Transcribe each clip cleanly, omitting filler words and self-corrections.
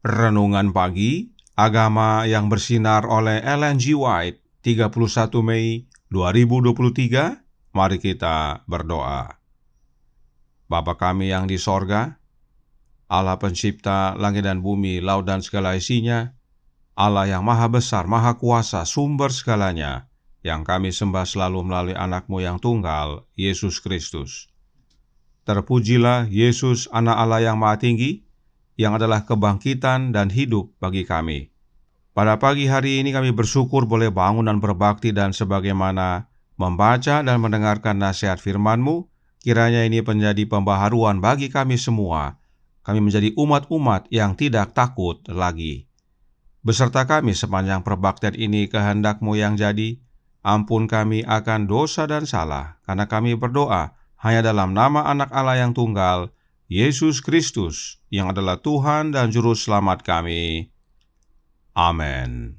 Renungan Pagi, Agama yang Bersinar oleh Ellen G. White, 31 Mei 2023. Mari kita berdoa. Bapa kami yang di sorga, Allah pencipta langit dan bumi, laut dan segala isinya, Allah yang maha besar, maha kuasa, sumber segalanya, yang kami sembah selalu melalui anak-Mu yang tunggal, Yesus Kristus. Terpujilah Yesus, Anak Allah yang Maha Tinggi, yang adalah kebangkitan dan hidup bagi kami. Pada pagi hari ini kami bersyukur boleh bangun dan berbakti, dan sebagaimana membaca dan mendengarkan nasihat firman-Mu, kiranya ini menjadi pembaharuan bagi kami semua. Kami menjadi umat-umat yang tidak takut lagi. Beserta kami sepanjang perbaktian ini, kehendak-Mu yang jadi. Ampun kami akan dosa dan salah, karena kami berdoa hanya dalam nama Anak Allah yang tunggal, Yesus Kristus, yang adalah Tuhan dan Juru Selamat kami. Amin.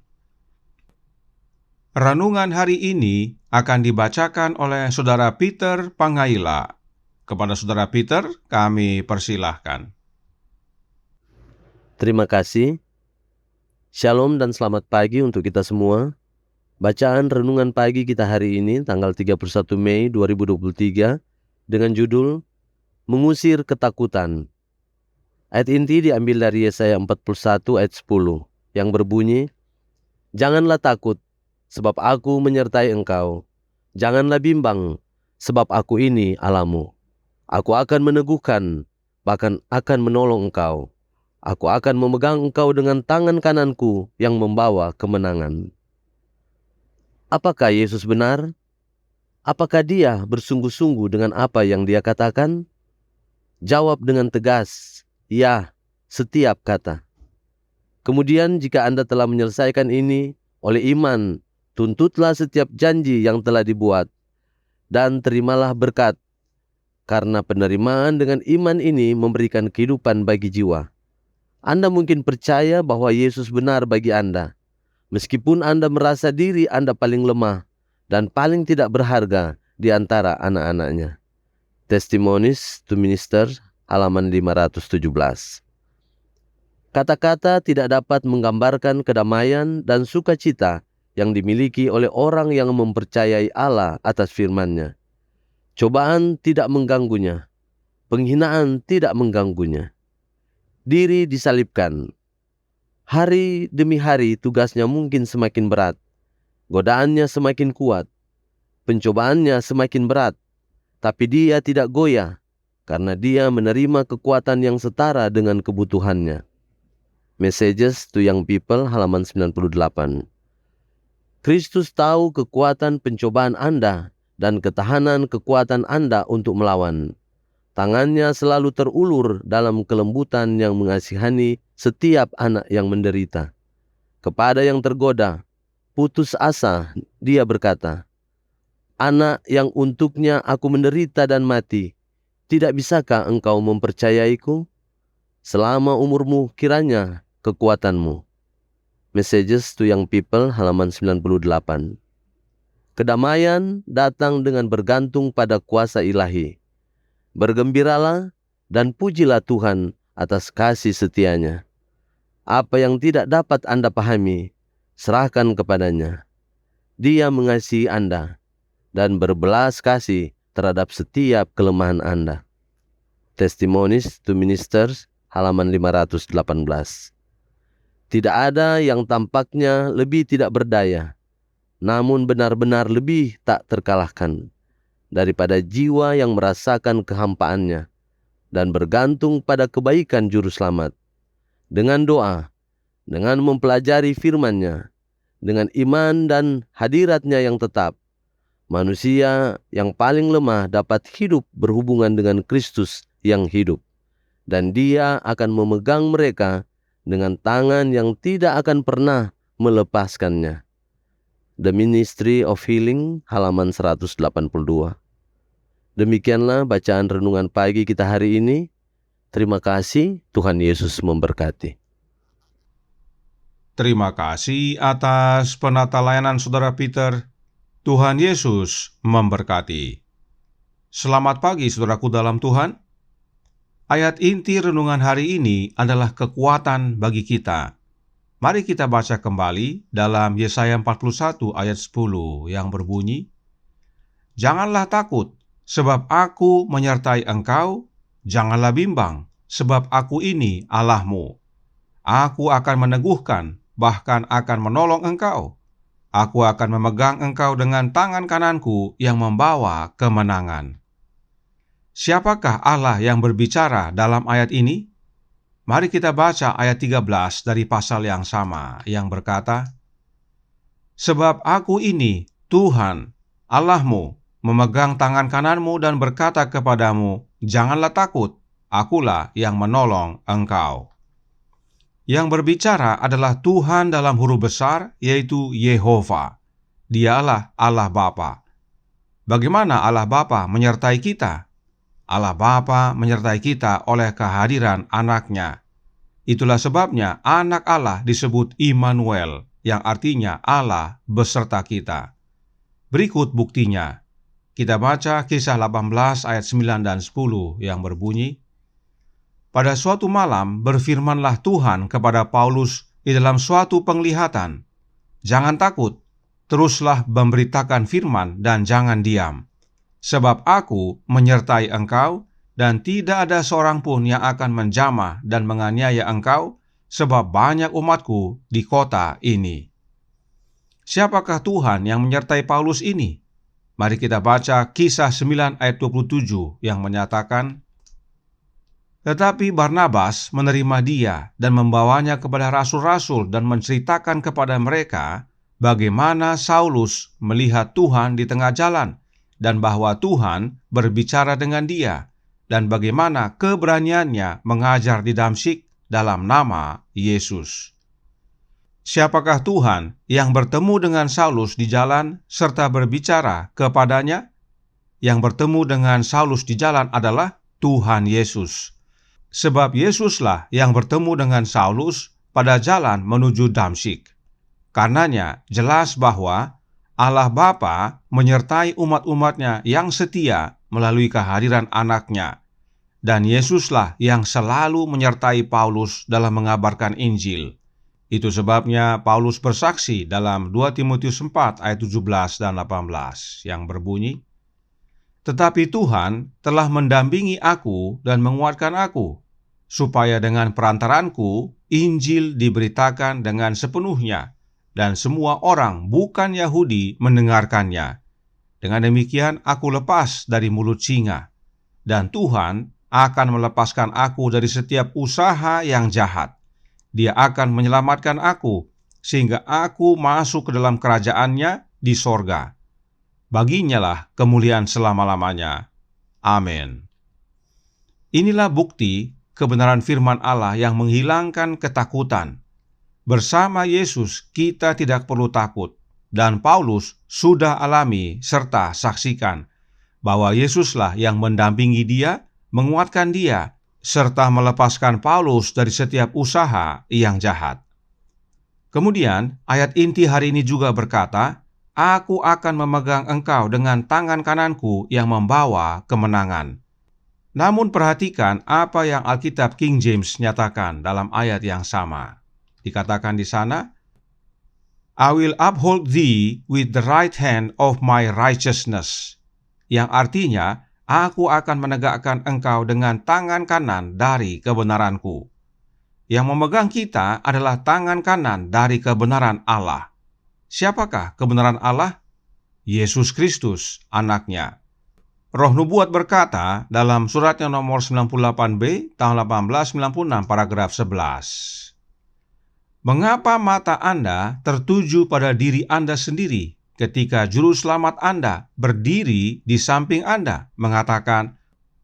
Renungan hari ini akan dibacakan oleh Saudara Peter Pangaila. Kepada Saudara Peter, kami persilahkan. Terima kasih. Shalom dan selamat pagi untuk kita semua. Bacaan renungan pagi kita hari ini, tanggal 31 Mei 2023, dengan judul Mengusir Ketakutan. Ayat inti diambil dari Yesaya 41 ayat 10, yang berbunyi, "Janganlah takut, sebab aku menyertai engkau. Janganlah bimbang, sebab aku ini Allahmu. Aku akan meneguhkan, bahkan akan menolong engkau. Aku akan memegang engkau dengan tangan kananku yang membawa kemenangan." Apakah Yesus benar? Apakah Dia bersungguh-sungguh dengan apa yang Dia katakan? Jawab dengan tegas, ya, setiap kata. Kemudian jika Anda telah menyelesaikan ini, oleh iman, tuntutlah setiap janji yang telah dibuat, dan terimalah berkat, karena penerimaan dengan iman ini memberikan kehidupan bagi jiwa. Anda mungkin percaya bahwa Yesus benar bagi Anda, meskipun Anda merasa diri Anda paling lemah dan paling tidak berharga di antara anak-anaknya. Testimonies to Minister, halaman 517. Kata-kata tidak dapat menggambarkan kedamaian dan sukacita yang dimiliki oleh orang yang mempercayai Allah atas firman-Nya. Cobaan tidak mengganggunya, penghinaan tidak mengganggunya. Diri disalibkan. Hari demi hari tugasnya mungkin semakin berat, godaannya semakin kuat, pencobaannya semakin berat, tapi dia tidak goyah, karena dia menerima kekuatan yang setara dengan kebutuhannya. Messages to Young People, halaman 98. Kristus tahu kekuatan pencobaan Anda dan ketahanan kekuatan Anda untuk melawan. Tangannya selalu terulur dalam kelembutan yang mengasihani setiap anak yang menderita. Kepada yang tergoda, putus asa, Dia berkata, "Anak yang untuknya aku menderita dan mati, tidak bisakah engkau mempercayaiku? Selama umurmu kiranya kekuatanmu." Messages to Young People, halaman 98. Kedamaian datang dengan bergantung pada kuasa ilahi. Bergembiralah dan pujilah Tuhan atas kasih setia-Nya. Apa yang tidak dapat Anda pahami, serahkan kepadanya. Dia mengasihi Anda dan berbelas kasih terhadap setiap kelemahan Anda. Testimonies to Ministers, halaman 518. Tidak ada yang tampaknya lebih tidak berdaya, namun benar-benar lebih tak terkalahkan daripada jiwa yang merasakan kehampaannya dan bergantung pada kebaikan Juru Selamat. Dengan doa, dengan mempelajari firman-Nya, dengan iman dan hadirat-Nya yang tetap, manusia yang paling lemah dapat hidup berhubungan dengan Kristus yang hidup, dan Dia akan memegang mereka dengan tangan yang tidak akan pernah melepaskannya. The Ministry of Healing, halaman 182. Demikianlah bacaan renungan pagi kita hari ini. Terima kasih, Tuhan Yesus memberkati. Terima kasih atas penata layanan Saudara Peter. Tuhan Yesus memberkati. Selamat pagi saudaraku dalam Tuhan. Ayat inti renungan hari ini adalah kekuatan bagi kita. Mari kita baca kembali dalam Yesaya 41 ayat 10 yang berbunyi, "Janganlah takut, sebab aku menyertai engkau. Janganlah bimbang, sebab aku ini Allahmu. Aku akan meneguhkan, bahkan akan menolong engkau. Aku akan memegang engkau dengan tangan kananku yang membawa kemenangan." Siapakah Allah yang berbicara dalam ayat ini? Mari kita baca ayat 13 dari pasal yang sama yang berkata, "Sebab aku ini, Tuhan, Allahmu, memegang tangan kananmu dan berkata kepadamu, janganlah takut, akulah yang menolong engkau." Yang berbicara adalah Tuhan dalam huruf besar, yaitu Yehova. Dialah Allah Bapa. Bagaimana Allah Bapa menyertai kita? Allah Bapa menyertai kita oleh kehadiran Anak-Nya. Itulah sebabnya Anak Allah disebut Immanuel, yang artinya Allah beserta kita. Berikut buktinya. Kita baca Kisah 18 ayat 9 dan 10 yang berbunyi, "Pada suatu malam berfirmanlah Tuhan kepada Paulus di dalam suatu penglihatan, jangan takut, teruslah memberitakan firman dan jangan diam. Sebab aku menyertai engkau, dan tidak ada seorang pun yang akan menjamah dan menganiaya engkau, sebab banyak umatku di kota ini." Siapakah Tuhan yang menyertai Paulus ini? Mari kita baca Kisah 9 ayat 27 yang menyatakan, "Tetapi Barnabas menerima dia dan membawanya kepada rasul-rasul dan menceritakan kepada mereka bagaimana Saulus melihat Tuhan di tengah jalan dan bahwa Tuhan berbicara dengan dia, dan bagaimana keberaniannya mengajar di Damsyik dalam nama Yesus." Siapakah Tuhan yang bertemu dengan Saulus di jalan serta berbicara kepadanya? Yang bertemu dengan Saulus di jalan adalah Tuhan Yesus. Sebab Yesuslah yang bertemu dengan Saulus pada jalan menuju Damsyik. Karenanya jelas bahwa Allah Bapa menyertai umat-umatnya yang setia melalui kehadiran Anak-Nya. Dan Yesuslah yang selalu menyertai Paulus dalam mengabarkan Injil. Itu sebabnya Paulus bersaksi dalam 2 Timotius 4 ayat 17 dan 18 yang berbunyi, "Tetapi Tuhan telah mendampingi aku dan menguatkan aku, supaya dengan perantaranku Injil diberitakan dengan sepenuhnya, dan semua orang bukan Yahudi mendengarkannya. Dengan demikian aku lepas dari mulut singa, dan Tuhan akan melepaskan aku dari setiap usaha yang jahat. Dia akan menyelamatkan aku, sehingga aku masuk ke dalam kerajaan-Nya di sorga. Baginya lah kemuliaan selama-lamanya. Amin." Inilah bukti kebenaran firman Allah yang menghilangkan ketakutan. Bersama Yesus kita tidak perlu takut, dan Paulus sudah alami serta saksikan bahwa Yesuslah yang mendampingi dia, menguatkan dia, serta melepaskan Paulus dari setiap usaha yang jahat. Kemudian, ayat inti hari ini juga berkata, "Aku akan memegang engkau dengan tangan kananku yang membawa kemenangan." Namun perhatikan apa yang Alkitab King James nyatakan dalam ayat yang sama. Dikatakan di sana, "I will uphold thee with the right hand of my righteousness." Yang artinya, aku akan menegakkan engkau dengan tangan kanan dari kebenaranku. Yang memegang kita adalah tangan kanan dari kebenaran Allah. Siapakah kebenaran Allah? Yesus Kristus, Anak-Nya. Roh Nubuat berkata dalam suratnya nomor 98b tahun 1896 paragraf 11, "Mengapa mata Anda tertuju pada diri Anda sendiri ketika juru selamat Anda berdiri di samping Anda mengatakan,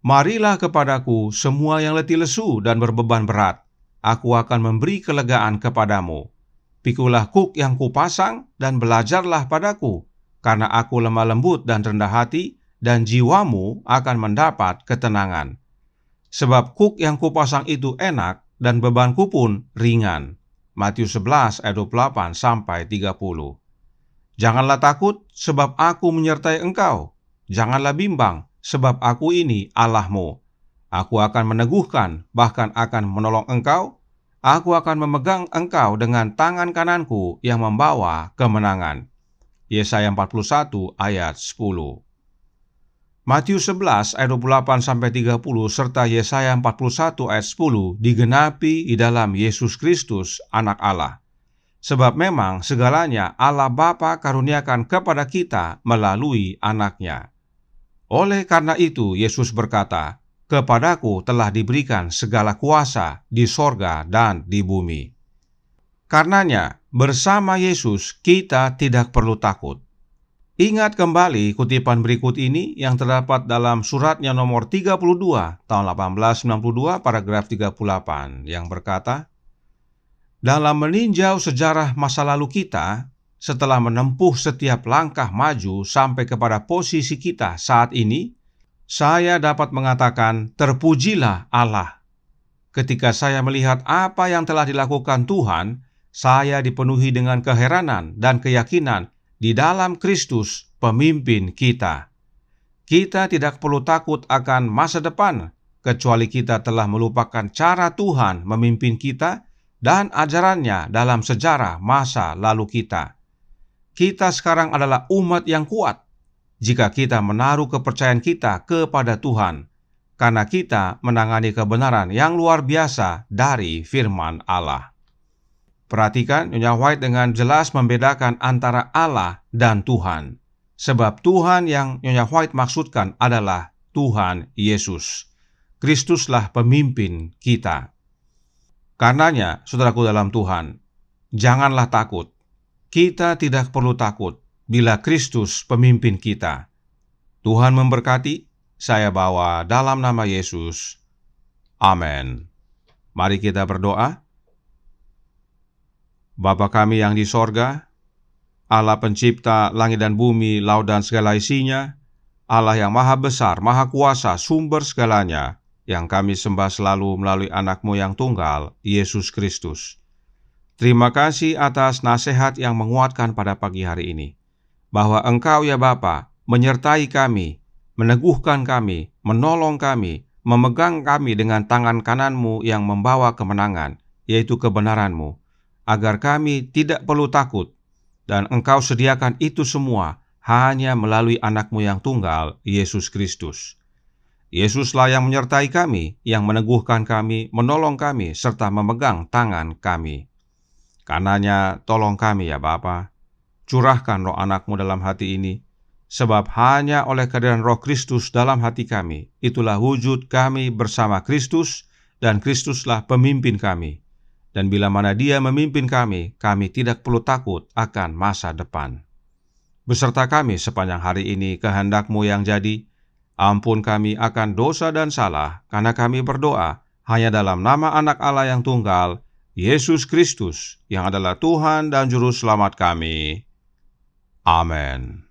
'Marilah kepadaku semua yang letih lesu dan berbeban berat, aku akan memberi kelegaan kepadamu. Pikulah kuk yang kupasang dan belajarlah padaku, karena aku lemah lembut dan rendah hati, dan jiwamu akan mendapat ketenangan. Sebab kuk yang kupasang itu enak dan bebanku pun ringan." Matius 11 ayat 28 sampai 30. "Janganlah takut, sebab aku menyertai engkau. Janganlah bimbang, sebab aku ini Allahmu. Aku akan meneguhkan, bahkan akan menolong engkau. Aku akan memegang engkau dengan tangan kananku yang membawa kemenangan. Yesaya 41 ayat 10. Matius 11 ayat 28-30 serta Yesaya 41 ayat 10 digenapi di dalam Yesus Kristus, Anak Allah. Sebab memang segalanya Allah Bapa karuniakan kepada kita melalui Anaknya. Oleh karena itu Yesus berkata, "Kepadaku telah diberikan segala kuasa di sorga dan di bumi." Karenanya, bersama Yesus kita tidak perlu takut. Ingat kembali kutipan berikut ini yang terdapat dalam suratnya nomor 32 tahun 1892 paragraf 38 yang berkata, "Dalam meninjau sejarah masa lalu kita, setelah menempuh setiap langkah maju sampai kepada posisi kita saat ini, saya dapat mengatakan terpujilah Allah. Ketika saya melihat apa yang telah dilakukan Tuhan, saya dipenuhi dengan keheranan dan keyakinan di dalam Kristus, pemimpin kita. Kita tidak perlu takut akan masa depan, kecuali kita telah melupakan cara Tuhan memimpin kita dan ajarannya dalam sejarah masa lalu kita. Kita sekarang adalah umat yang kuat jika kita menaruh kepercayaan kita kepada Tuhan, karena kita menangani kebenaran yang luar biasa dari firman Allah. Perhatikan, Nyonya White dengan jelas membedakan antara Allah dan Tuhan. Sebab Tuhan yang Nyonya White maksudkan adalah Tuhan Yesus. Kristuslah pemimpin kita. Karenanya, saudaraku dalam Tuhan, janganlah takut. Kita tidak perlu takut bila Kristus pemimpin kita. Tuhan memberkati. Saya bawa dalam nama Yesus. Amin. Mari kita berdoa. Bapa kami yang di sorga, Allah pencipta langit dan bumi, laut dan segala isinya, Allah yang maha besar, maha kuasa, sumber segalanya, yang kami sembah selalu melalui anak-Mu yang tunggal, Yesus Kristus. Terima kasih atas nasihat yang menguatkan pada pagi hari ini, bahwa Engkau ya Bapa menyertai kami, meneguhkan kami, menolong kami, memegang kami dengan tangan kanan-Mu yang membawa kemenangan, yaitu kebenaran-Mu, agar kami tidak perlu takut, dan Engkau sediakan itu semua hanya melalui anak-Mu yang tunggal, Yesus Kristus. Yesuslah yang menyertai kami, yang meneguhkan kami, menolong kami, serta memegang tangan kami. Karenanya, tolong kami ya Bapa, curahkan roh anak-Mu dalam hati ini, sebab hanya oleh kehadiran roh Kristus dalam hati kami, itulah wujud kami bersama Kristus, dan Kristuslah pemimpin kami. Dan bila mana Dia memimpin kami, kami tidak perlu takut akan masa depan. Beserta kami sepanjang hari ini kehendak-Mu yang jadi. Ampun kami akan dosa dan salah, karena kami berdoa hanya dalam nama Anak Allah yang tunggal, Yesus Kristus, yang adalah Tuhan dan Juru Selamat kami. Amin.